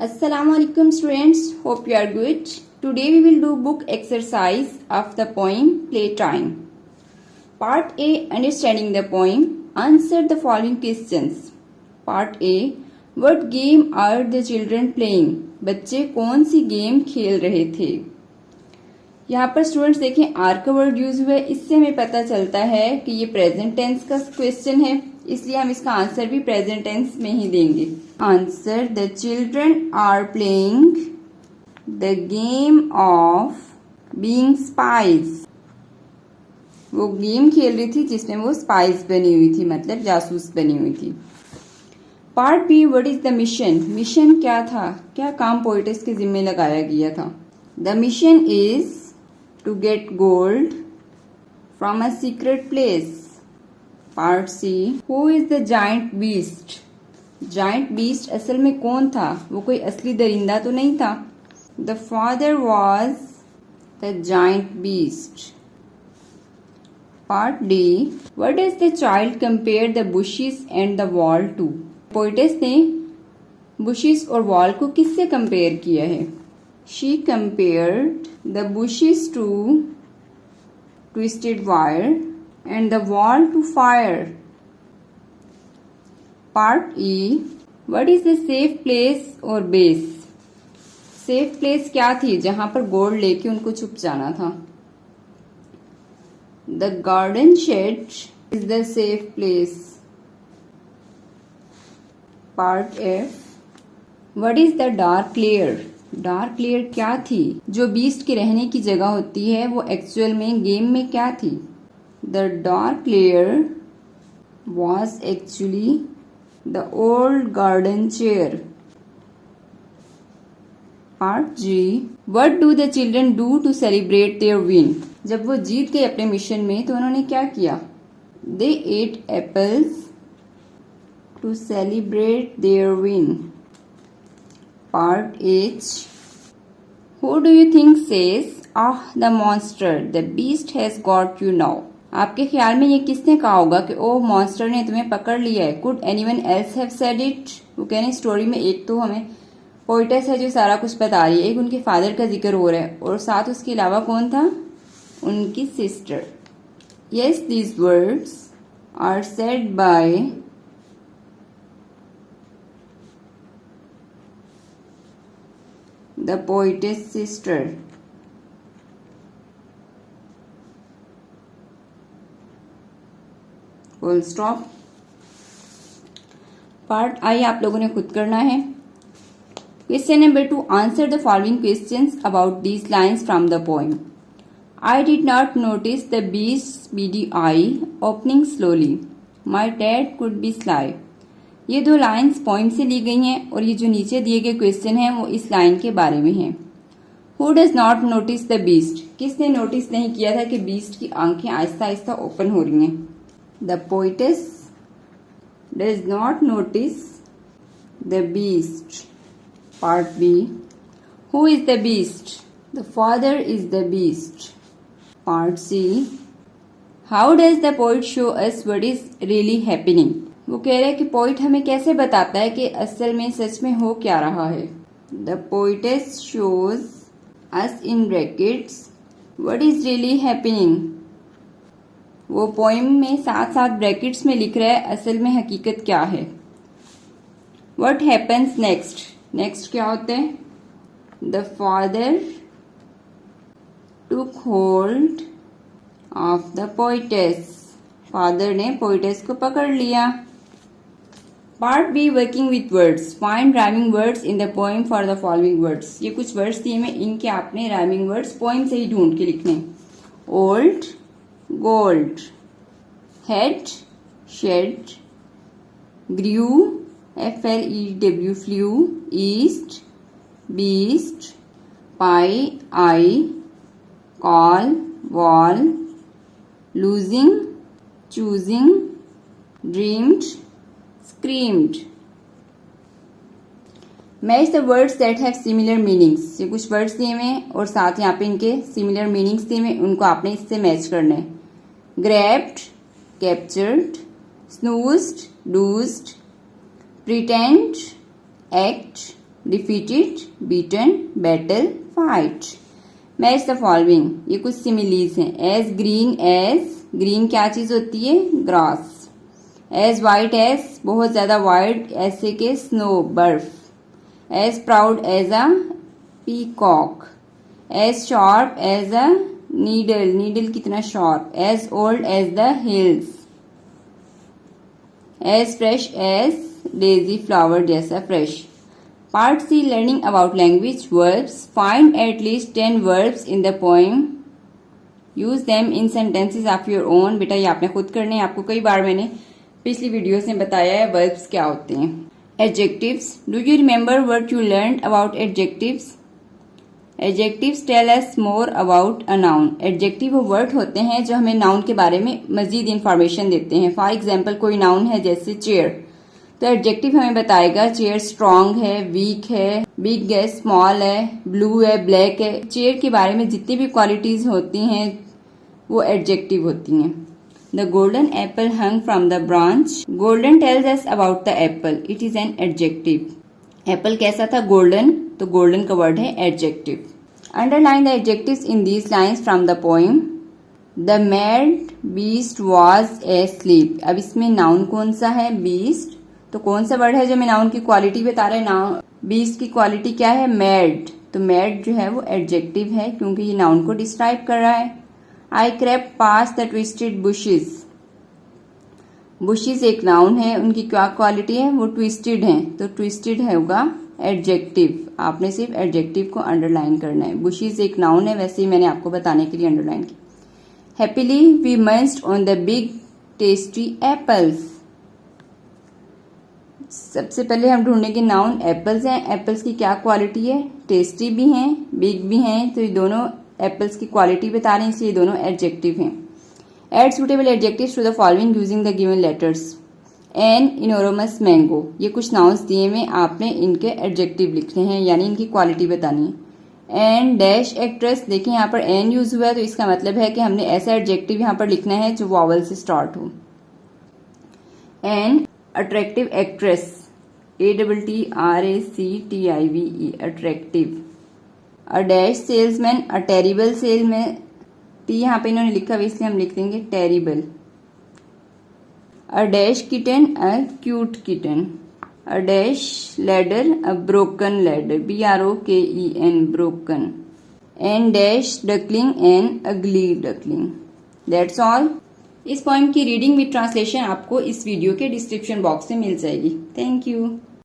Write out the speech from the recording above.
Assalamualaikum students, hope you are good. Today we will do book exercise of the poem Playtime. Part A, understanding the poem. Answer the following questions. Part A, what game are the children playing? बच्चे कौन सी game खेल रहे थे? यहाँ पर students देखें are का word use हुआ है, इससे हमें पता चलता है कि ये प्रेजेंट टेंस का क्वेश्चन है, इसलिए हम इसका आंसर भी प्रेजेंट टेंस में ही देंगे. Answer, the children are playing the game of being spies. वो गेम खेल रही थी जिसमें वो स्पाइस बनी हुई थी, मतलब जासूस बनी हुई थी. Part B, what is the mission? Mission क्या था, क्या काम पोएटिस के जिम्मे लगाया गया था? The mission is to get gold from a secret place. Part C, who is the giant beast? Giant beast असल में कौन था? वो कोई असली दरिंदा तो नहीं था. The father was the giant beast. Part D, what does the child compare the bushes and the wall to? Poet's ने bushes और wall को किससे कंपेयर किया है? She compared the bushes to twisted wire and the wall to fire. Part E, what is the safe place or base? Safe place क्या थी जहां पर गोल्ड लेके उनको छुप जाना था? The garden shed is the safe place. Part F, what is the dark layer? Dark layer क्या थी? जो बीस्ट के रहने की जगह होती है वो एक्चुअल में गेम में क्या थी? The dark lair was actually the old garden chair. Part G, what do the children do to celebrate their win? जब वो जीत गए अपने मिशन में तो उन्होंने क्या किया? They ate apples to celebrate their win. Part H, who do you think says, "Ah, the monster, the beast has got you now"? आपके ख्याल में ये किसने कहा होगा कि ओह मॉन्स्टर ने तुम्हें पकड़ लिया है? Could anyone else have said it? वो कह रहे हैं स्टोरी में एक तो हमें पोइटेस है जो सारा कुछ बता रही है, एक उनके फादर का जिक्र हो रहा है और साथ उसके अलावा कौन था? उनकी sister. Yes, these words are said by the poetess sister. Full stop. Part आई आप लोगों ने खुद करना है. Question number 2, answer the following questions about these lines from the poem. I did not notice the beast's beady eye opening slowly. My dad could be sly. ये दो lines poem से ली गई हैं और ये जो नीचे दिए गए क्वेश्चन हैं वो इस लाइन के बारे में हैं. Who does not notice the beast? किसने नोटिस नहीं किया था कि बीस्ट की आंखें आहिस्ता आहिस्ता ओपन हो रही हैं? The poetess does not notice the beast. Part B, who is the beast? The father is the beast. Part C, how does the poet show us what is really happening? वो कह रहे हैं कि poet हमें कैसे बताता है कि असल में सच में हो क्या रहा है? The poetess shows us in brackets what is really happening. वो पोइम में साथ साथ ब्रैकेट्स में लिख रहा है असल में हकीकत क्या है. What happens next? नेक्स्ट क्या होता है? The father took hold of the poetess. Father ने पोइटेस को पकड़ लिया. Part B, working with words. Find rhyming words in the poem for the following words. ये कुछ वर्ड्स दिए में इनके आपने राइमिंग वर्ड्स पोएम से ही ढूंढ के लिखने. Old, gold, head, shed, grew, FLEW, flew, east, beast, pie, eye, call, wall, losing, choosing, dreamed, screamed. Match the words that have similar meanings. ये कुछ वर्ड्स दिए हुए हैं और साथ यहाँ पे इनके सिमिलर मीनिंग्स दिए हुए हैं, उनको आपने इससे मैच करना है. Grabbed, captured, snoozed, doozed, pretend, act, defeated, beaten, battle, fight. Match the following. ये कुछ सिमिलीज हैं. As green as, green क्या चीज होती है? grass. As white as, बहुत ज्यादा white, ऐसे के snow, बर्फ. As proud as a peacock. As sharp as a needle, needle कितना sharp. As old as the hills. As fresh as daisy flower, जैसा fresh. Part C, learning about language verbs. Find at least 10 verbs in the poem. Use them in sentences of your own. बेटा ये आपने खुद करने हैं. आपको कई बार मैंने पिछली वीडियोस में बताया है verbs क्या होते हैं. Adjectives. Do you remember what you learned about adjectives? Adjectives tell us more about a noun. Adjective वो word होते हैं जो हमें noun के बारे में मजीद इंफॉर्मेशन देते हैं. For example, कोई noun है जैसे chair, तो एडजेक्टिव हमें बताएगा चेयर स्ट्रांग है, वीक है, बिग है, स्मॉल है, ब्लू है, ब्लैक है. चेयर के बारे में जितनी भी क्वालिटीज होती हैं वो एडजेक्टिव होती हैं. The golden Apple hung from the branch. Golden tells us about the Apple. It is an adjective. Apple कैसा था? गोल्डन. तो गोल्डन का वर्ड है adjective. Underline the adjectives in these lines from the poem. The mad beast was asleep. अब इसमें noun कौन सा है? बीस्ट. तो कौन सा वर्ड है जो हमें नाउन की क्वालिटी बता रहा है? नाउन बीस्ट की क्वालिटी क्या है? मैड. तो मैड जो है वो एडजेक्टिव है क्योंकि ये नाउन को डिस्क्राइब कर रहा है. I crept past the twisted bushes. Bushes एक नाउन है, उनकी क्या क्वालिटी है? वो ट्विस्टेड है. तो ट्विस्टेड होगा एडजेक्टिव. आपने सिर्फ एडजेक्टिव को अंडरलाइन करना है. बुशेस एक नाउन है, वैसे ही मैंने आपको बताने के लिए अंडरलाइन की. Happily we munched on the big tasty apples. सबसे पहले हम ढूंढेंगे नाउन एप्पल्स हैं. एप्पल्स की क्या क्वालिटी है? टेस्टी भी हैं, बिग भी हैं. तो ये दोनों एप्पल्स की क्वालिटी बता रहे हैं, इसलिए दोनों एडजेक्टिव हैं. Add suitable adjectives to the following using the given letters. An enormous mango. ये कुछ नाउन्स दिए हुए, आपने इनके एडजेक्टिव लिखने हैं यानी इनकी क्वालिटी बतानी है. An dash actress. देखिए यहाँ पर एन यूज हुआ है तो इसका मतलब है कि हमने ऐसा एडजेक्टिव यहाँ पर लिखना है जो वॉवल से स्टार्ट हो. An attractive actress. ATTRACTIVE attractive. A dash salesman. A terrible salesman. T यहाँ पे इन्होंने लिखा हुआ इसलिए हम लिख देंगे terrible. A dash kitten. A cute kitten. A dash ladder. A broken ladder. BROKEN broken. An dash duckling. An ugly duckling. That's all. इस पोएम की रीडिंग विद ट्रांसलेशन आपको इस वीडियो के डिस्क्रिप्शन बॉक्स में मिल जाएगी. Thank you.